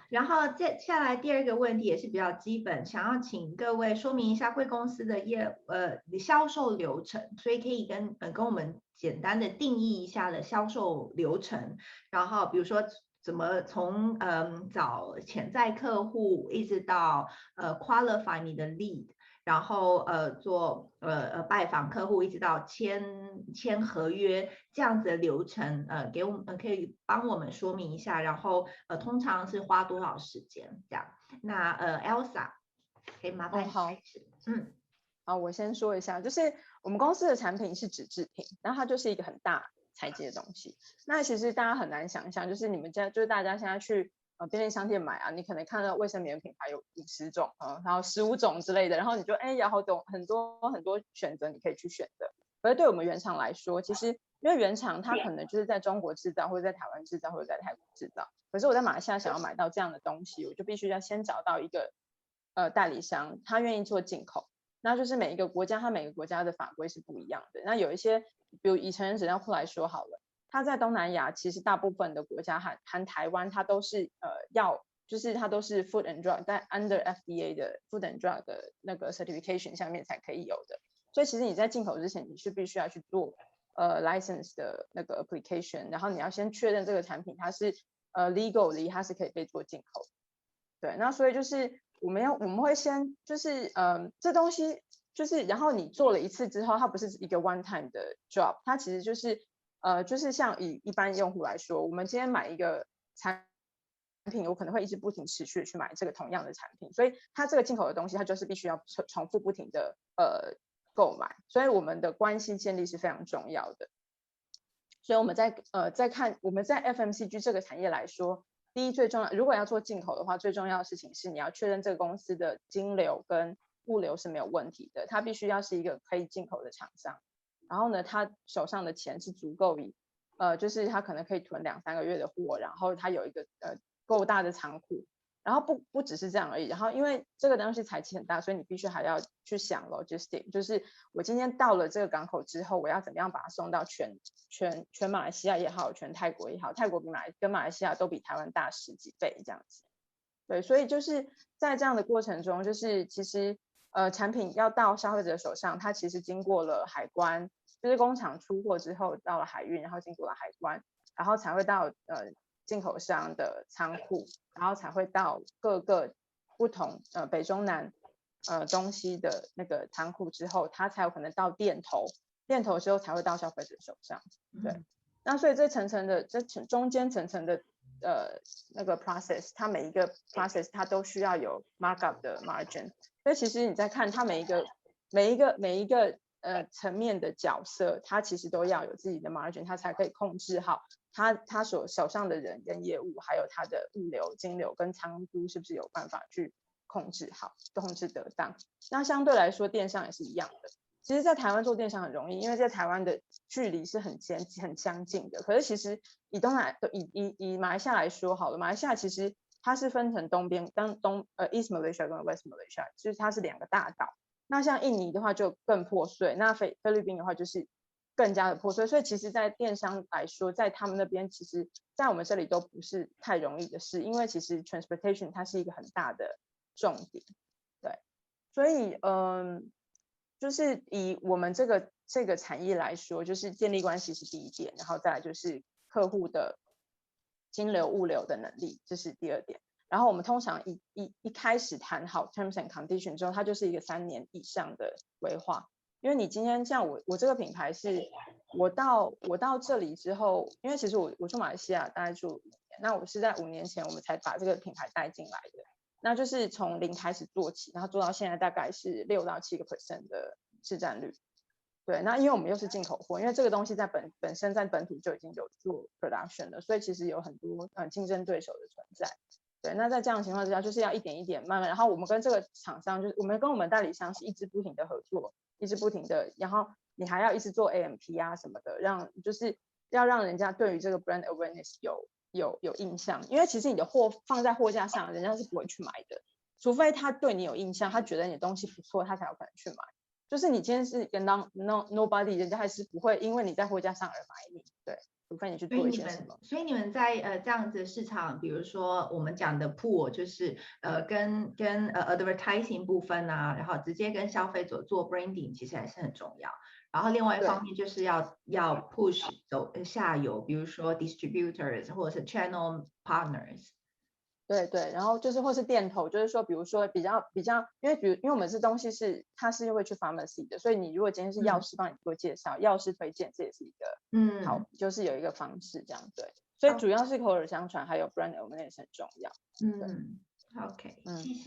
然后接下来第二个问题也是比较基本，想要请各位说明一下贵公司的销售流程，所以可以跟我们简单的定义一下的销售流程，然后比如说怎么从找潜在客户一直到qualify 你的 lead。然后做拜访客户，一直到签合约这样子的流程，给我们可以帮我们说明一下，然后通常是花多少时间这样？那Elsa 可以麻烦你好，开始。嗯，好，我先说一下，就是我们公司的产品是纸制品，然后它就是一个很大材质的东西。那其实大家很难想象，就是你们家就是大家现在去便利商店买啊，你可能看到卫生棉品牌有50种然后15种之类的，然后你就有好多很多选择你可以去选择。可是对我们原厂来说，其实因为原厂它可能就是在中国制造，或者在台湾制造，或者在泰国制造。可是我在马来西亚想要买到这样的东西，我就必须要先找到一个代理商，他愿意做进口。那就是每一个国家，它每个国家的法规是不一样的。那有一些，比如以成人纸尿裤来说好了，它在东南亚其实大部分的国家含台湾，它都是就是它都是 Food and Drug 在 Under FDA 的 Food and Drug 的那个 certification 下面才可以有的。所以其实你在进口之前，你是必须要去做license 的那个 application， 然后你要先确认这个产品它是legally 它是可以被做进口。对，那所以就是我们会先就是这东西就是然后你做了一次之后，它不是一个 one time 的 job， 它其实就是像以一般用户来说，我们今天买一个产品，我可能会一直不停持续的去买这个同样的产品，所以它这个进口的东西，它就是必须要重复不停的购买，所以我们的关系建立是非常重要的。所以我们在看我们在 FMCG 这个产业来说。第一最重要，如果要做进口的话，最重要的事情是你要确认这个公司的金流跟物流是没有问题的，它必须要是一个可以进口的厂商。然后呢，他手上的钱是足够就是他可能可以囤2-3个月的货，然后他有一个够大的仓库。然后不只是这样而已，然后因为这个东西材积很大，所以你必须还要去想 logistic， 就是我今天到了这个港口之后，我要怎么样把它送到全马来西亚也好，全泰国也好，泰国跟马来西亚都比台湾大10几倍这样子。对，所以就是在这样的过程中，就是其实产品要到消费者手上，它其实经过了海关，就是工厂出货之后到了海运，然后经过了海关，然后才会到进口商的仓库，然后才会到各个不同北中南东西的那个仓库之后，它才有可能到店头之后才会到消费者手上。对，那所以这中间层层的那个 process， 它每一个 process 它都需要有 markup 的 margin， 所以其实你在看它每一个层面的角色，它其实都要有自己的 margin， 它才可以控制好他手上的人跟业务，还有他的物流、金流跟仓租是不是有办法去控制好、控制得当。那相对来说，电商也是一样的。其实，在台湾做电商很容易，因为在台湾的距离是很相近的。可是，其实以马来西亚来说好了，马来西亚其实它是分成东边East Malaysia 跟 West Malaysia， 就是它是2个大岛。那像印尼的话就更破碎，那菲律宾的话就是更加的破碎，所以其实在电商来说，在他们那边其实在我们这里都不是太容易的事，因为其实 transportation 它是一个很大的重点。对，所以就是以我们这个产业来说，就是建立关系是第一点，然后再来就是客户的金流物流的能力，这是第2点。然后我们通常一开始谈好 terms and condition 之后，它就是一个3年以上的规划。因为你今天像我这个品牌是我到这里之后，因为其实我去马来西亚大概住5年，那我是在5年前我们才把这个品牌带进来的，那就是从零开始做起，然后做到现在大概是6到7% 的市占率。对，那因为我们又是进口货，因为这个东西在本身在本土就已经有做 production 了，所以其实有很多竞争对手的存在。对，那在这样的情况之下，就是要一点一点慢慢，然后我们跟这个厂商，就是我们跟我们代理商是一直不停的合作，一直不停的，然后你还要一直做 AMP 啊什么的，就是要让人家对于这个 brand awareness 有印象，因为其实你的货放在货架上，人家是不会去买的，除非他对你有印象，他觉得你的东西不错，他才有可能去买。就是你今天是跟nobody，人家还是不会因为你在货架上而买你。对，除非你去做一些什么。所以你们在这样子的市场，比如说我们讲的 pool，就是跟advertising 部分啊，然后直接跟消费者做 branding，其实还是很重要。然后另外一方面就是要 push 走下游，比如说 distributors 或者是 channel partners。对，然后就是或是店头，就是说，比如说比较，因为我们这东西它是会去 pharmacy 的，所以你如果今天是药师帮你做介绍，药师推荐，这也是一个好，就是有一个方式这样。对，所以主要是口耳相传，还有 brand awareness 很重要。OK，谢谢。